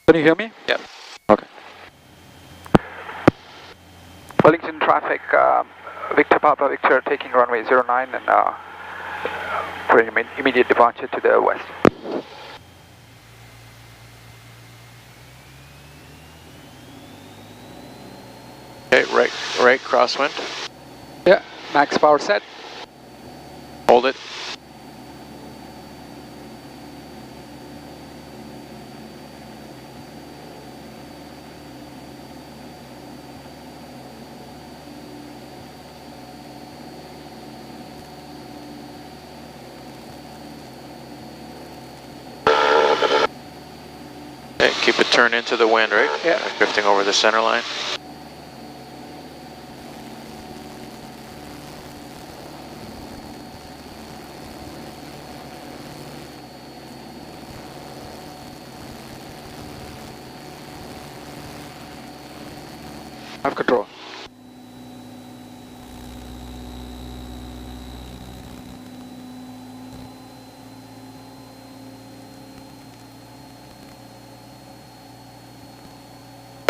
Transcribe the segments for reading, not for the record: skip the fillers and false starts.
Can you hear me? Yep. Okay. Wellington traffic, Victor Papa Victor taking runway 09 and for immediate departure to the west. Okay, right crosswind. Yeah, max power set. Hold it. Okay, keep it turned into the wind, right? Yeah. Drifting over the center line. Have control.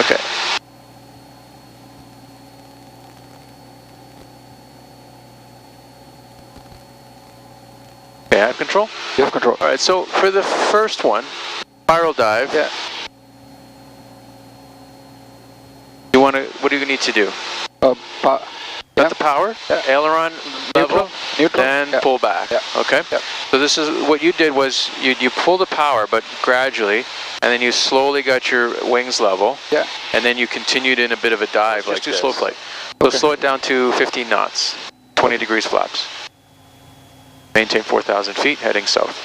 Okay. Okay, I have control? You have control. All right, so for the first one, spiral dive. Yeah. You want to? What do you need to do? Yeah. Got the power, Yeah. aileron level, Neutral. then Yeah. pull back. Yeah. Okay. Yeah. So this is what you did was you pull the power, but gradually, and then you slowly got your wings level. Yeah. And then you continued in a bit of a dive. Just do slow flight. So Okay. slow it down to 15 knots, 20 degrees flaps. Maintain 4,000 feet, heading south.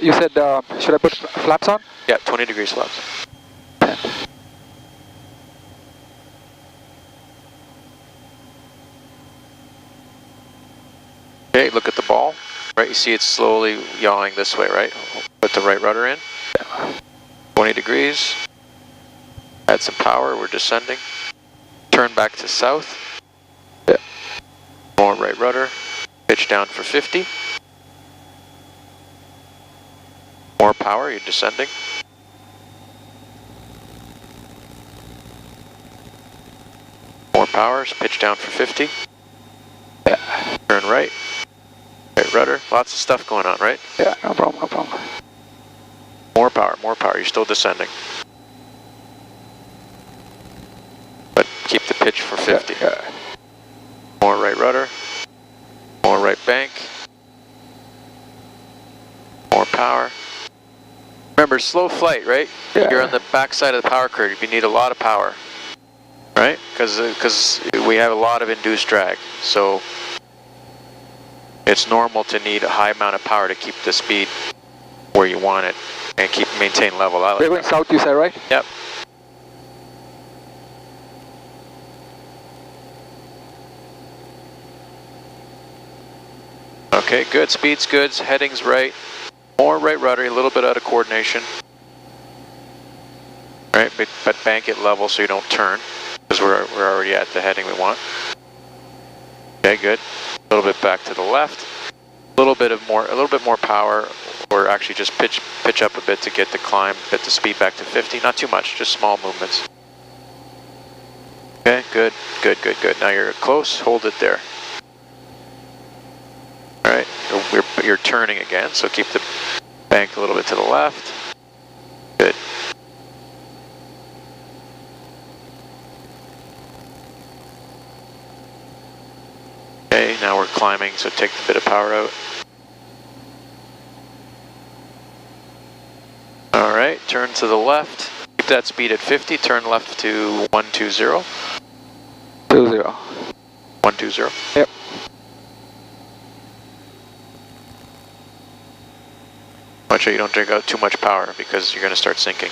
You said, should I put flaps on? Yeah, 20 degrees flaps. Okay, look at the ball. Right, you see it's slowly yawing this way, right? Put the right rudder in. 20 degrees. Add some power, we're descending. Turn back to south. Yeah. More right rudder. Pitch down for 50. More power, you're descending. More power, pitch down for 50. Yeah. Turn right. Right rudder, lots of stuff going on, right? Yeah, no problem, no problem. More power, you're still descending. But keep the pitch for 50. Yeah. More right rudder. More right bank. More power. Remember, slow flight, right? Yeah. You're on the backside of the power curve. You need a lot of power, right? Because we have a lot of induced drag. So it's normal to need a high amount of power to keep the speed where you want it and maintain level. We're going south, you said, right? Yep. Okay, good. Speed's good. Heading's right. More right rudder, a little bit out of coordination. Right, but bank it level so you don't turn, because we're already at the heading we want. Okay, good. A little bit back to the left. A little bit more power, or actually just pitch up a bit to get the climb, get the speed back to 50. Not too much, just small movements. Okay, good. Now you're close. Hold it there. All right, you're turning again, so keep the bank a little bit to the left. Good. Okay, now we're climbing, so take a bit of power out. All right, turn to the left. Keep that speed at 50. Turn left to 120. 20. 120. Yep. Make sure you don't drink out too much power because you're going to start sinking.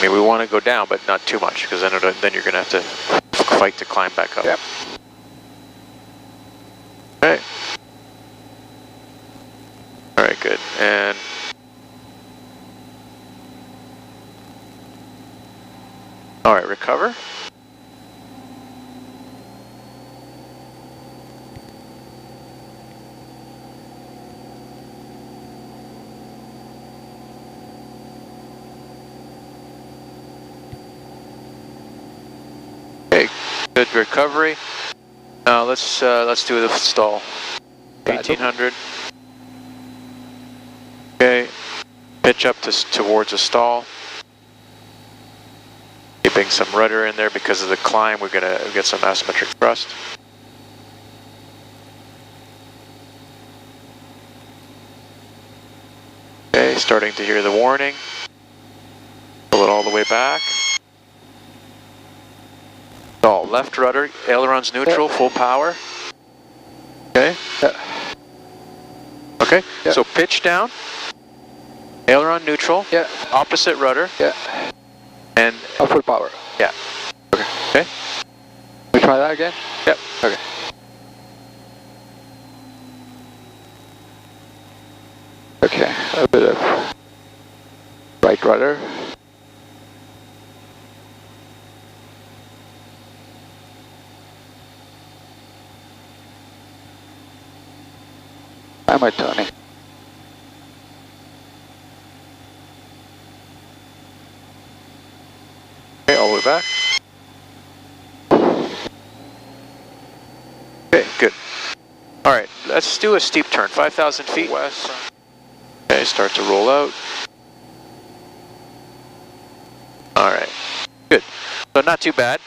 mean, we want to go down, but not too much, because then you're going to have to fight to climb back up. Yep. Okay. All right, good. And all right, recover. Okay, good recovery. Now let's do the stall. 1800. Okay, pitch up towards a stall. Keeping some rudder in there because of the climb. We're gonna get some asymmetric thrust. Okay, starting to hear the warning. Pull it all the way back. Stall, left rudder, ailerons neutral, full power. Okay. Okay, so pitch down, aileron neutral, opposite rudder, and full power. Yeah. Okay. We try that again? Yep. Okay. Okay, a bit of right rudder. Am I turning? Okay, all the way back. Okay, good. All right, let's do a steep turn, 5,000 feet west. Okay, start to roll out. All right, good. So not too bad.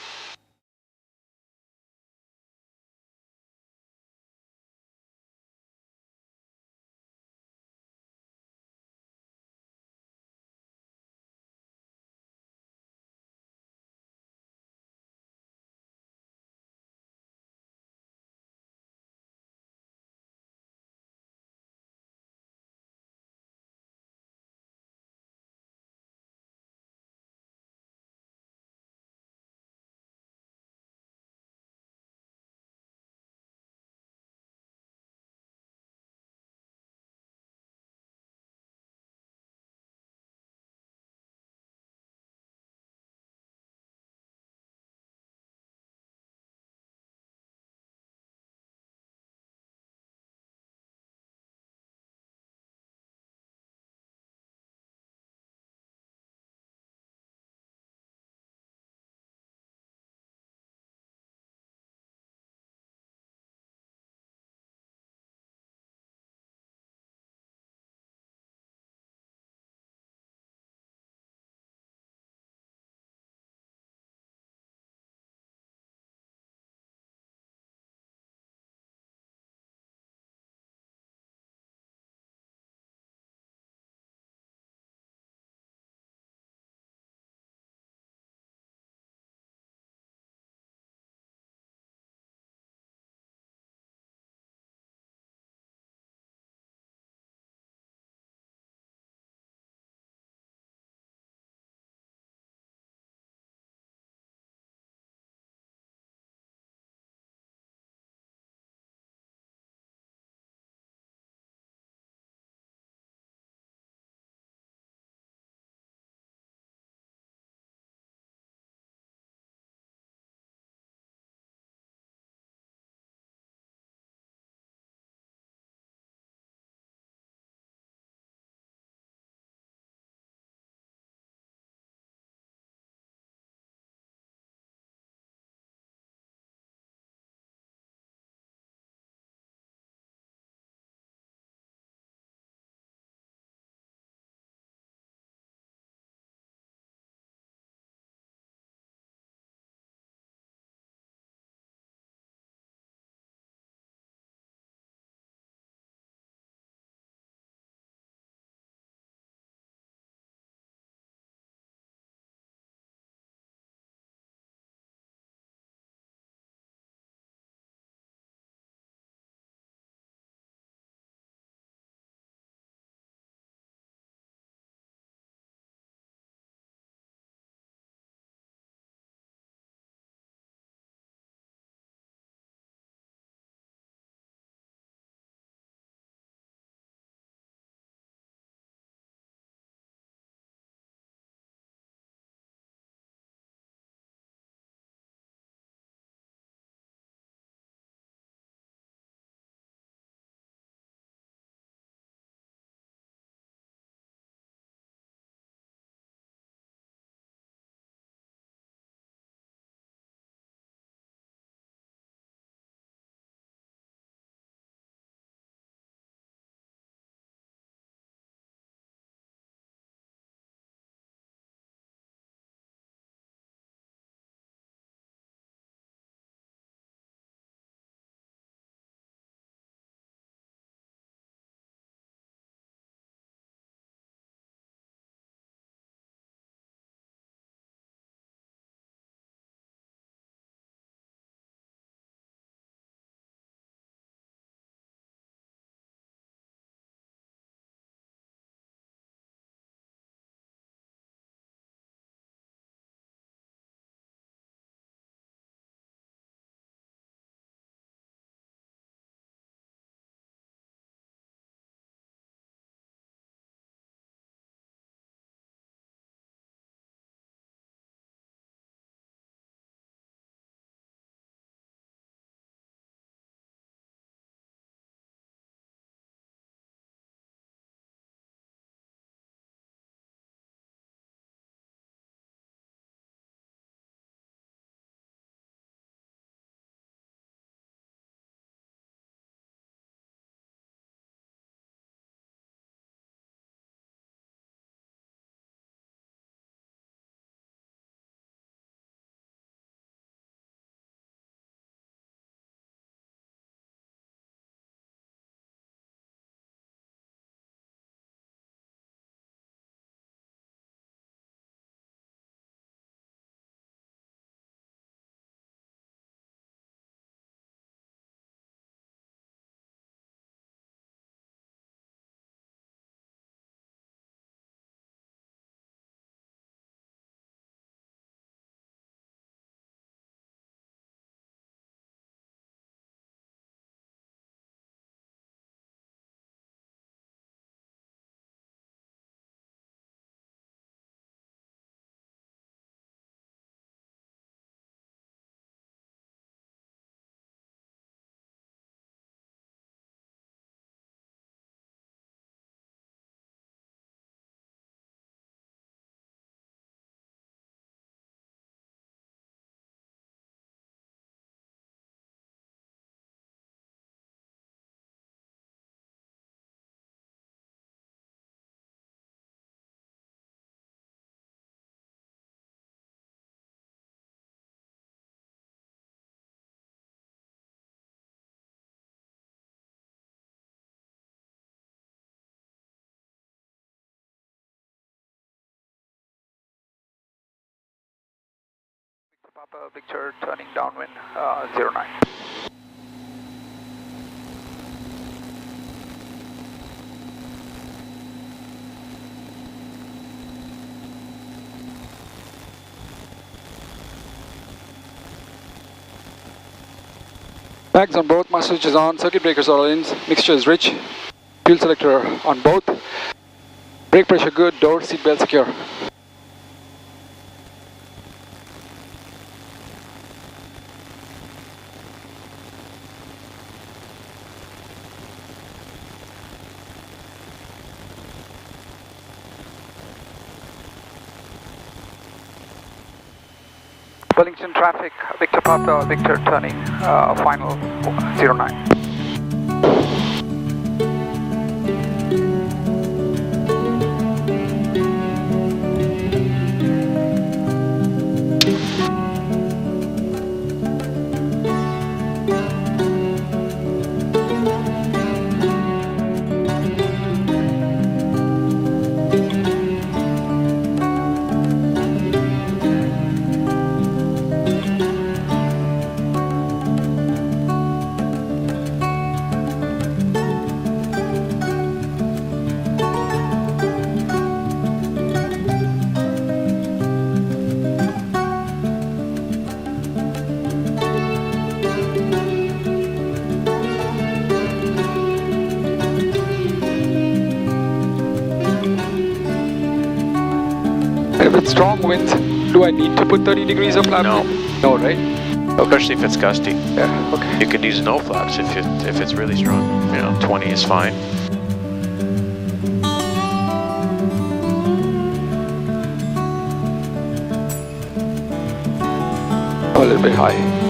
Papa Victor turning downwind 09. Bags on both, master switch is on, circuit breakers are all in, mixture is rich, fuel selector on both, brake pressure good, door, seat belt secure. Wellington traffic, Victor Papa, Victor turning, final 09. With strong winds, do I need to put 30 degrees of flap? No. No, right? Especially if it's gusty. Yeah, okay. You can use no flaps if it's really strong. You know, 20 is fine. A little bit high.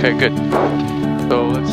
Okay, good. So let's